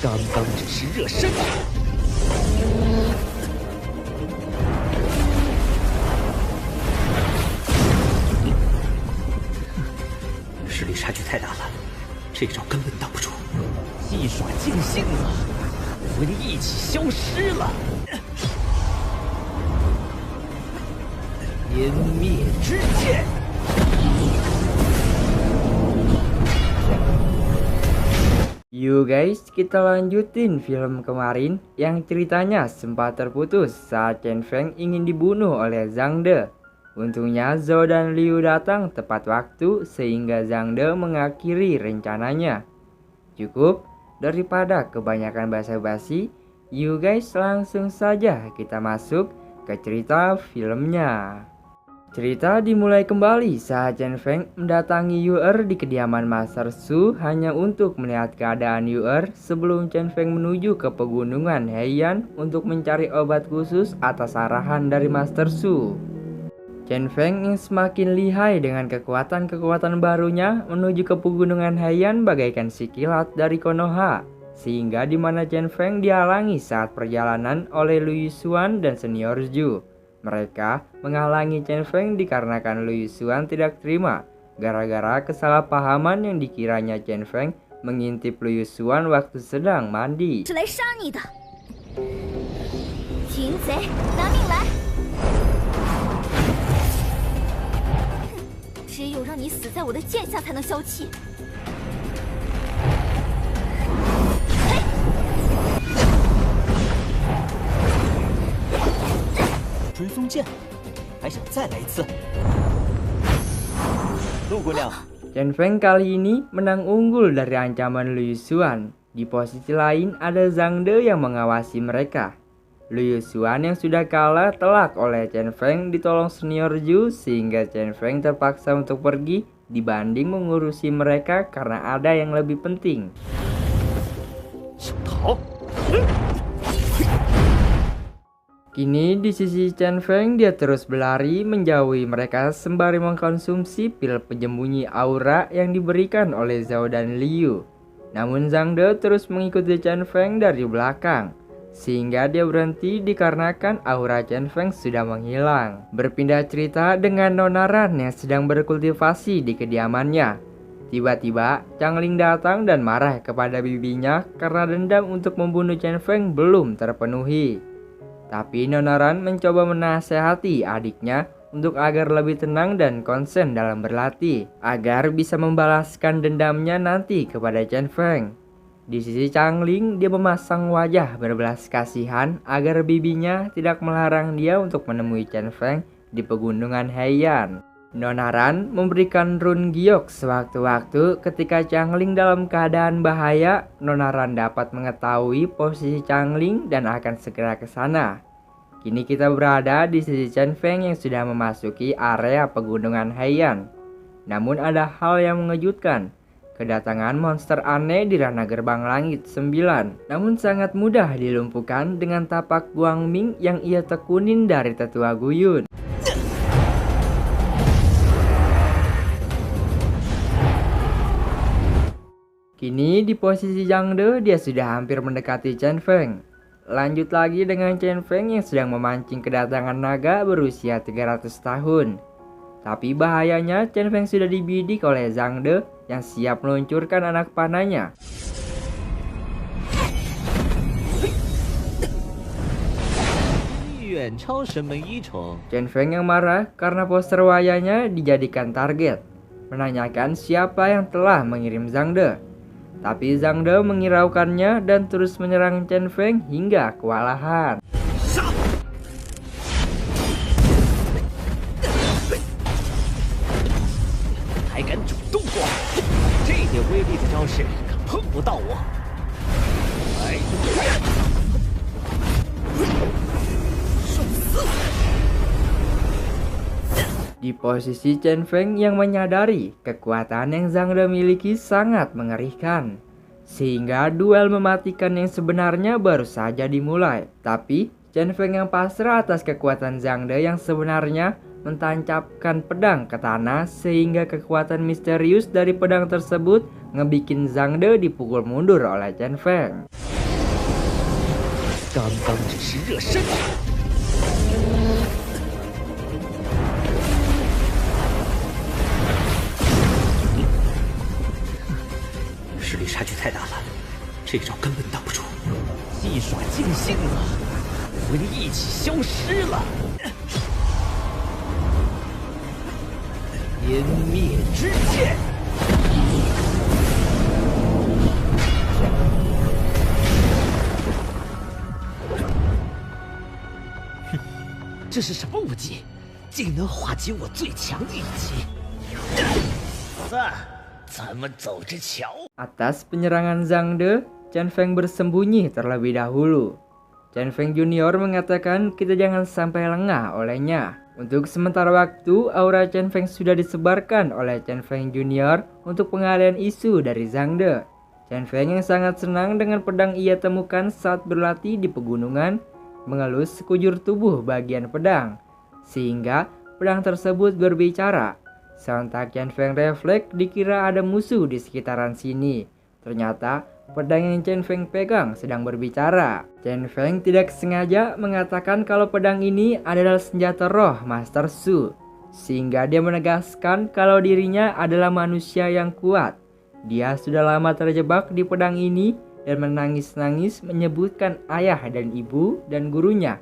刚刚只是热身。实力差距太大了，这招根本挡不住。一耍尽兴了，魂一起消失了。湮灭之剑。 Yuk guys, kita lanjutin film kemarin yang ceritanya sempat terputus saat Chen Feng ingin dibunuh oleh Zhang De. Untungnya Zhou dan Liu datang tepat waktu sehingga Zhang De mengakhiri rencananya. Cukup, daripada kebanyakan basa-basi, yuk guys langsung saja kita masuk ke cerita filmnya. Cerita dimulai kembali saat Chen Feng mendatangi Yu'er di kediaman Master Su hanya untuk melihat keadaan Yu'er sebelum Chen Feng menuju ke pegunungan Heian untuk mencari obat khusus atas arahan dari Master Su. Chen Feng yang semakin lihai dengan kekuatan-kekuatan barunya menuju ke pegunungan Heian bagaikan si kilat dari Konoha, sehingga di mana Chen Feng dihalangi saat perjalanan oleh Lu Yushuan dan Senior Zhu. Mereka menghalangi Chen Feng dikarenakan Lu Yushuan tidak terima gara-gara kesalahpahaman yang dikiranya Chen Feng mengintip Lu Yushuan waktu sedang mandi. 是来杀你的，擒贼拿命来！只有让你死在我的剑下才能消气。 追踪剑，还想再来一次？陆姑娘， Chen Feng kali ini menang unggul dari ancaman Lu Yushuan. Di posisi lain ada Zhang De yang mengawasi mereka. Lu Yushuan yang sudah kalah telak oleh Chen Feng ditolong Senior Zhu sehingga Chen Feng terpaksa untuk pergi dibanding mengurusi mereka karena ada yang lebih penting. 想逃？ Kini di sisi Chen Feng dia terus berlari menjauhi mereka sembari mengkonsumsi pil penyembunyi aura yang diberikan oleh Zhou dan Liu. Namun Zhang De terus mengikuti Chen Feng dari belakang, sehingga dia berhenti dikarenakan aura Chen Feng sudah menghilang. Berpindah cerita dengan Nona Ran yang sedang berkultivasi di kediamannya. Tiba-tiba Changling datang dan marah kepada bibinya karena dendam untuk membunuh Chen Feng belum terpenuhi. Tapi Nona Ran mencoba menasehati adiknya untuk agar lebih tenang dan konsen dalam berlatih, agar bisa membalaskan dendamnya nanti kepada Chen Feng. Di sisi Changling, dia memasang wajah berbelas kasihan agar bibinya tidak melarang dia untuk menemui Chen Feng di pegunungan Heian. Nona Ran memberikan rune giok sewaktu-waktu ketika Changling dalam keadaan bahaya. Nona Ran dapat mengetahui posisi Changling dan akan segera ke sana. Kini kita berada di sisi Chen Feng yang sudah memasuki area pegunungan Heian. Namun ada hal yang mengejutkan. Kedatangan monster aneh di ranah gerbang langit 9. Namun sangat mudah dilumpuhkan dengan tapak Guangming yang ia tekunin dari tetua Guyun. Kini di posisi Zhang De dia sudah hampir mendekati Chen Feng. Lanjut lagi dengan Chen Feng yang sedang memancing kedatangan naga berusia 300 tahun. Tapi bahayanya Chen Feng sudah dibidik oleh Zhang De yang siap meluncurkan anak panahnya. Chen Feng yang marah karena poster wayanya dijadikan target, menanyakan siapa yang telah mengirim Zhang De. Tapi Zhang De mengiraukannya dan terus menyerang Chen Feng hingga kewalahan. Di posisi Chen Feng yang menyadari kekuatan yang Zhang De miliki sangat mengerikan, sehingga duel mematikan yang sebenarnya baru saja dimulai. Tapi Chen Feng yang pasrah atas kekuatan Zhang De yang sebenarnya mentancapkan pedang ke tanah sehingga kekuatan misterius dari pedang tersebut ngebikin Zhang De dipukul mundur oleh Chen Feng. 刚刚只是热身。实力差距太大了，这招根本挡不住。戏耍尽兴了，我们一起消失了。湮灭之剑。 这是什么武技，竟能化解我最强的一击？咱们走着瞧。 Atas penyerangan Zhang De, Chen Feng bersembunyi terlebih dahulu. Chen Feng Junior mengatakan kita jangan sampai lengah olehnya. Untuk sementara waktu, aura Chen Feng sudah disebarkan oleh Chen Feng Junior untuk pengalihan isu dari Zhang De. Chen Feng yang sangat senang dengan pedang ia temukan saat berlatih di pegunungan, mengelus sekujur tubuh bagian pedang, sehingga pedang tersebut berbicara. Sontak Chen Feng refleks dikira ada musuh di sekitaran sini. Ternyata pedang yang Chen Feng pegang sedang berbicara. Chen Feng tidak sengaja mengatakan kalau pedang ini adalah senjata roh Master Su, sehingga dia menegaskan kalau dirinya adalah manusia yang kuat. Dia sudah lama terjebak di pedang ini dan menangis-nangis menyebutkan ayah dan ibu dan gurunya.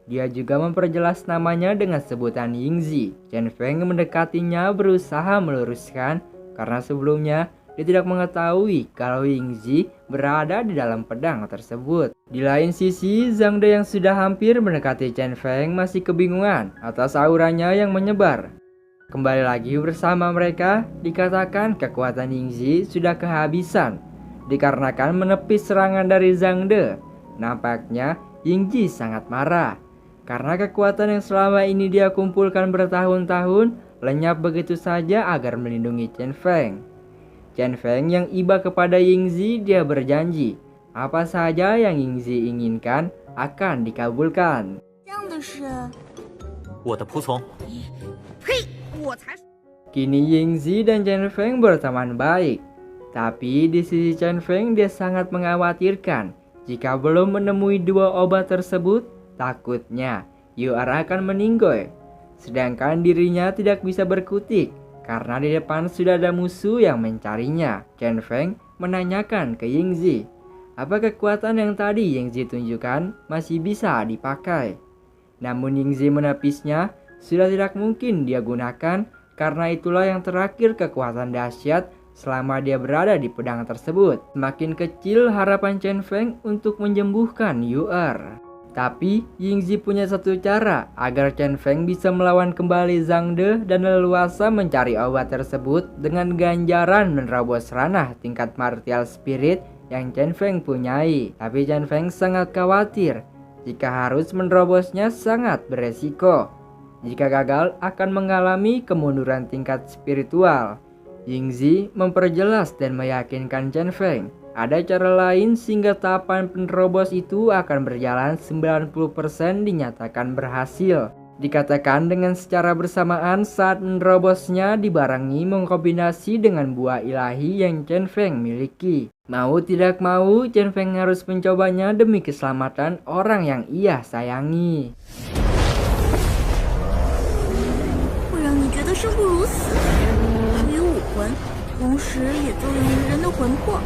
Dia juga memperjelas namanya dengan sebutan Yingzi. Chen Feng mendekatinya berusaha meluruskan karena sebelumnya dia tidak mengetahui kalau Yingzi berada di dalam pedang tersebut. Di lain sisi, Zhang De yang sudah hampir mendekati Chen Feng masih kebingungan atas auranya yang menyebar. Kembali lagi bersama mereka, dikatakan kekuatan Yingzi sudah kehabisan dikarenakan menepis serangan dari Zhang De. Nampaknya Yingzi sangat marah karena kekuatan yang selama ini dia kumpulkan bertahun-tahun lenyap begitu saja agar melindungi Chen Feng. Chen Feng yang iba kepada Yingzi, dia berjanji apa saja yang Yingzi inginkan akan dikabulkan. Kini Yingzi dan Chen Feng berteman baik. Tapi di sisi Chen Feng dia sangat mengkhawatirkan jika belum menemui dua obat tersebut, takutnya Yu'er akan meninggoy. Sedangkan dirinya tidak bisa berkutik karena di depan sudah ada musuh yang mencarinya. Chen Feng menanyakan ke Yingzi, apa kekuatan yang tadi Yingzi tunjukkan masih bisa dipakai. Namun Yingzi menepisnya, sudah tidak mungkin dia gunakan karena itulah yang terakhir kekuatan dahsyat selama dia berada di pedang tersebut. Semakin kecil harapan Chen Feng untuk menyembuhkan Yu'er. Tapi Yingzi punya satu cara agar Chen Feng bisa melawan kembali Zhang De dan leluasa mencari obat tersebut dengan ganjaran menerobos ranah tingkat martial spirit yang Chen Feng punyai. Tapi Chen Feng sangat khawatir jika harus menerobosnya sangat beresiko. Jika gagal akan mengalami kemunduran tingkat spiritual. Yingzi memperjelas dan meyakinkan Chen Feng ada cara lain sehingga tahapan penerobos itu akan berjalan 90% dinyatakan berhasil. Dikatakan dengan secara bersamaan saat menerobosnya dibarengi mengkombinasi dengan buah ilahi yang Chen Feng miliki. Mau tidak mau Chen Feng harus mencobanya demi keselamatan orang yang ia sayangi. 同时也作用于人的魂魄。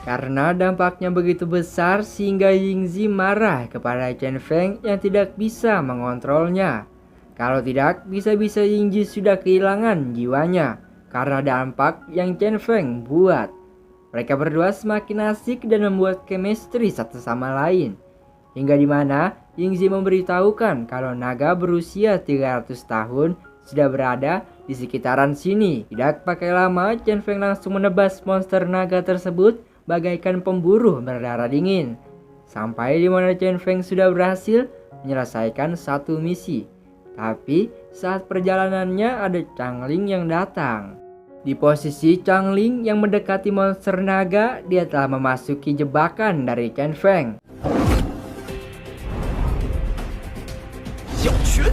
Karena dampaknya begitu besar sehingga Yingzi marah kepada Chen Feng yang tidak bisa mengontrolnya. Kalau tidak, bisa-bisa Yingzi sudah kehilangan jiwanya karena dampak yang Chen Feng buat. Mereka berdua semakin asik dan membuat chemistry satu sama lain. Hingga dimana Yingzi memberitahukan kalau naga berusia 300 tahun sudah berada di sekitaran sini. Tidak pakai lama, Chen Feng langsung menebas monster naga tersebut bagaikan pemburu berdarah dingin. Sampai dimana Chen Feng sudah berhasil menyelesaikan satu misi. Tapi saat perjalanannya ada Changling yang datang. Di posisi Changling yang mendekati monster naga, dia telah memasuki jebakan dari Chen Feng. 小群，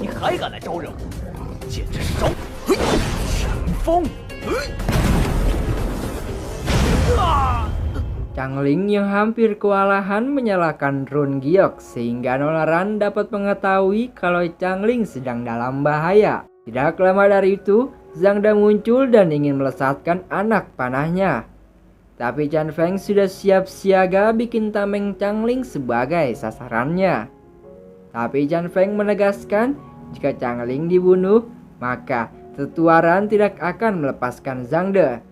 你还敢来招惹我？简直是招嘿神风！Changling yang hampir kewalahan menyalakan rune giok sehingga Nona Ran dapat mengetahui kalau Changling sedang dalam bahaya. Tidak lama dari itu, Zhang De muncul dan ingin melesatkan anak panahnya. Tapi Chen Feng sudah siap siaga bikin tameng Changling sebagai sasarannya. Tapi Chen Feng menegaskan jika Changling dibunuh, maka Tetua Ran tidak akan melepaskan Zhang De.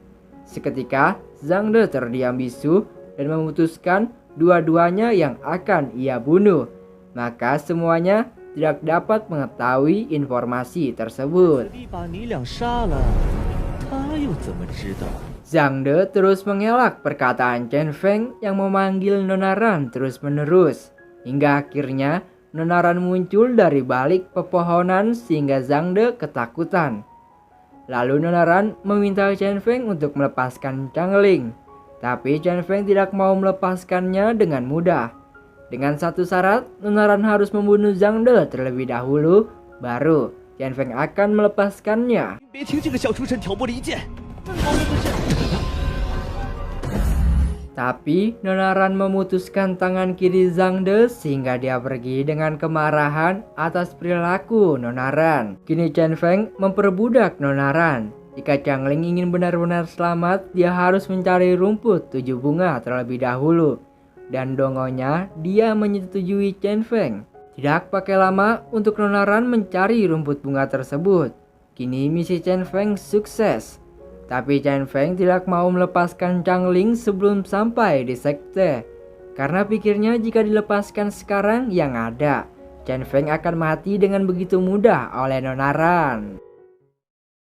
Seketika Zhang De terdiam bisu dan memutuskan dua-duanya yang akan ia bunuh. Maka semuanya tidak dapat mengetahui informasi tersebut. Zhang De terus mengelak perkataan Chen Feng yang memanggil Nona Ran terus-menerus. Hingga akhirnya Nona Ran muncul dari balik pepohonan sehingga Zhang De ketakutan. Lalu Nona Ran meminta Chen Feng untuk melepaskan Changling. Tapi Chen Feng tidak mau melepaskannya dengan mudah. Dengan satu syarat, Nona Ran harus membunuh Zhang De terlebih dahulu, baru Chen Feng akan melepaskannya. Tapi Nona Ran memutuskan tangan kiri Zhang De sehingga dia pergi dengan kemarahan atas perilaku Nona Ran. Kini Chen Feng memperbudak Nona Ran. Jika Changling ingin benar-benar selamat, dia harus mencari rumput 7 bunga terlebih dahulu. Dan dongonya, dia menyetujui Chen Feng. Tidak pakai lama untuk Nona Ran mencari rumput bunga tersebut. Kini misi Chen Feng sukses. Tapi Chen Feng tidak mau melepaskan Changling sebelum sampai di sekte. Karena pikirnya jika dilepaskan sekarang yang ada, Chen Feng akan mati dengan begitu mudah oleh Nona Ran.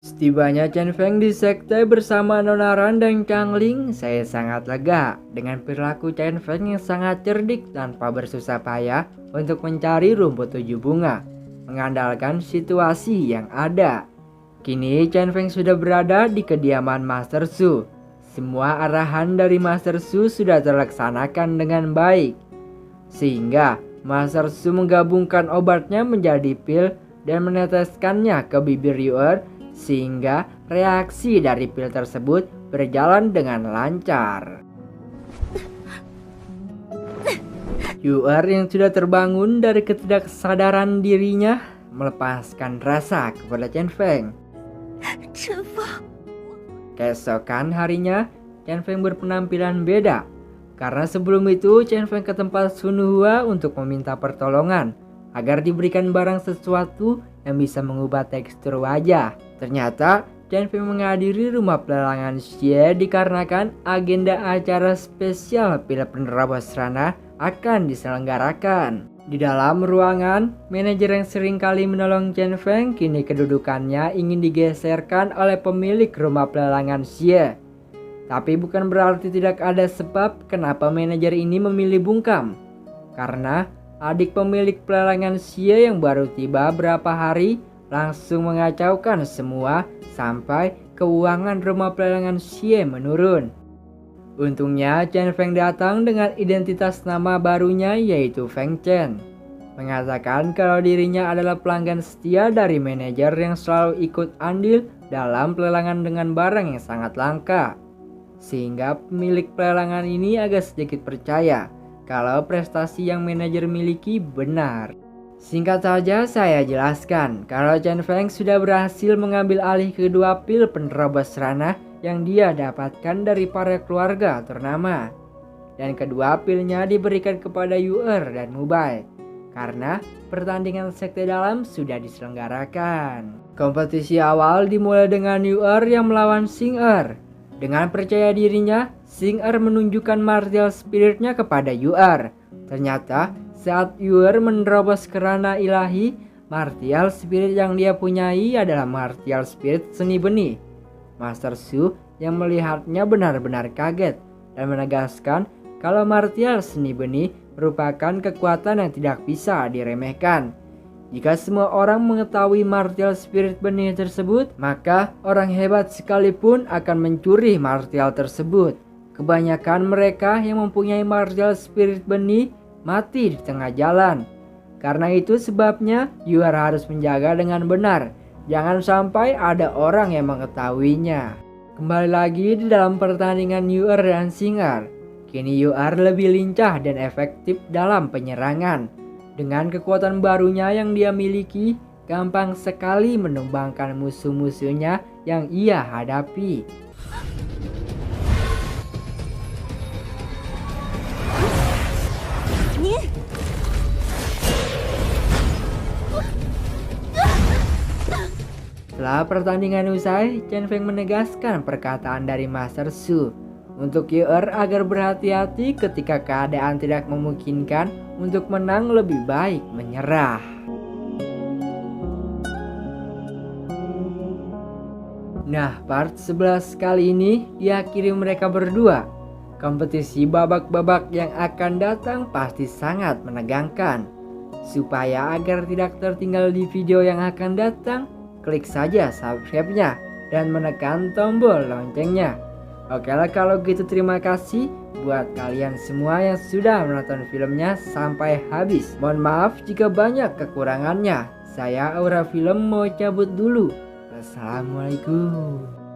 Setibanya Chen Feng di sekte bersama Nona Ran dan Changling, saya sangat lega dengan perilaku Chen Feng yang sangat cerdik tanpa bersusah payah untuk mencari rumput 7 bunga, mengandalkan situasi yang ada. Kini Chen Feng sudah berada di kediaman Master Su. Semua arahan dari Master Su sudah terlaksanakan dengan baik. Sehingga Master Su menggabungkan obatnya menjadi pil dan meneteskannya ke bibir Yu'er, sehingga reaksi dari pil tersebut berjalan dengan lancar. Yu'er yang sudah terbangun dari ketidaksadaran dirinya melepaskan rasa kepada Chen Feng. Chen Feng, Keesokan harinya, Chen Feng berpenampilan beda. Karena sebelum itu Chen Feng ke tempat Sun Hua untuk meminta pertolongan agar diberikan barang sesuatu yang bisa mengubah tekstur wajah. Ternyata Chen Feng menghadiri rumah pelelangan Xie dikarenakan agenda acara spesial pil penerobos ranah akan diselenggarakan. Di dalam ruangan, manajer yang sering kali menolong Chen Feng kini kedudukannya ingin digeserkan oleh pemilik rumah pelelangan Xie. Tapi bukan berarti tidak ada sebab kenapa manajer ini memilih bungkam. Karena adik pemilik pelelangan Xie yang baru tiba berapa hari langsung mengacaukan semua sampai keuangan rumah pelelangan Xie menurun. Untungnya Chen Feng datang dengan identitas nama barunya yaitu Feng Chen. Mengatakan kalau dirinya adalah pelanggan setia dari manajer yang selalu ikut andil dalam pelelangan dengan barang yang sangat langka. Sehingga pemilik pelelangan ini agak sedikit percaya kalau prestasi yang manajer miliki benar. Singkat saja saya jelaskan kalau Chen Feng sudah berhasil mengambil alih kedua pil penerobos ranah yang dia dapatkan dari para keluarga ternama. Dan kedua pilnya diberikan kepada Yu'er dan Mubai karena pertandingan sekte dalam sudah diselenggarakan. Kompetisi awal dimulai dengan Yu'er yang melawan Xing-Er. Dengan percaya dirinya, Xing-Er menunjukkan martial spiritnya kepada Yu'er. Ternyata saat Yu'er menerobos ke ranah ilahi, martial spirit yang dia punyai adalah martial spirit seni benih. Master Su yang melihatnya benar-benar kaget dan menegaskan kalau martial seni benih merupakan kekuatan yang tidak bisa diremehkan. Jika semua orang mengetahui martial spirit benih tersebut, maka orang hebat sekalipun akan mencuri martial tersebut. Kebanyakan mereka yang mempunyai martial spirit benih mati di tengah jalan. Karena itu sebabnya Yu'er harus menjaga dengan benar. Jangan sampai ada orang yang mengetahuinya. Kembali lagi di dalam pertandingan Yu'er dan Singar. Kini Yu'er lebih lincah dan efektif dalam penyerangan. Dengan kekuatan barunya yang dia miliki, gampang sekali menumbangkan musuh-musuhnya yang ia hadapi. Setelah pertandingan usai, Chen Feng menegaskan perkataan dari Master Su untuk Yu'er agar berhati-hati ketika keadaan tidak memungkinkan untuk menang, lebih baik menyerah. Nah, part 11 kali ini diakhiri mereka berdua. Kompetisi babak-babak yang akan datang pasti sangat menegangkan. Supaya agar tidak tertinggal di video yang akan datang, klik saja subscribe-nya dan menekan tombol loncengnya. Oke lah kalau gitu, terima kasih buat kalian semua yang sudah menonton filmnya sampai habis. Mohon maaf jika banyak kekurangannya. Saya Aura Film mau cabut dulu. Wassalamualaikum.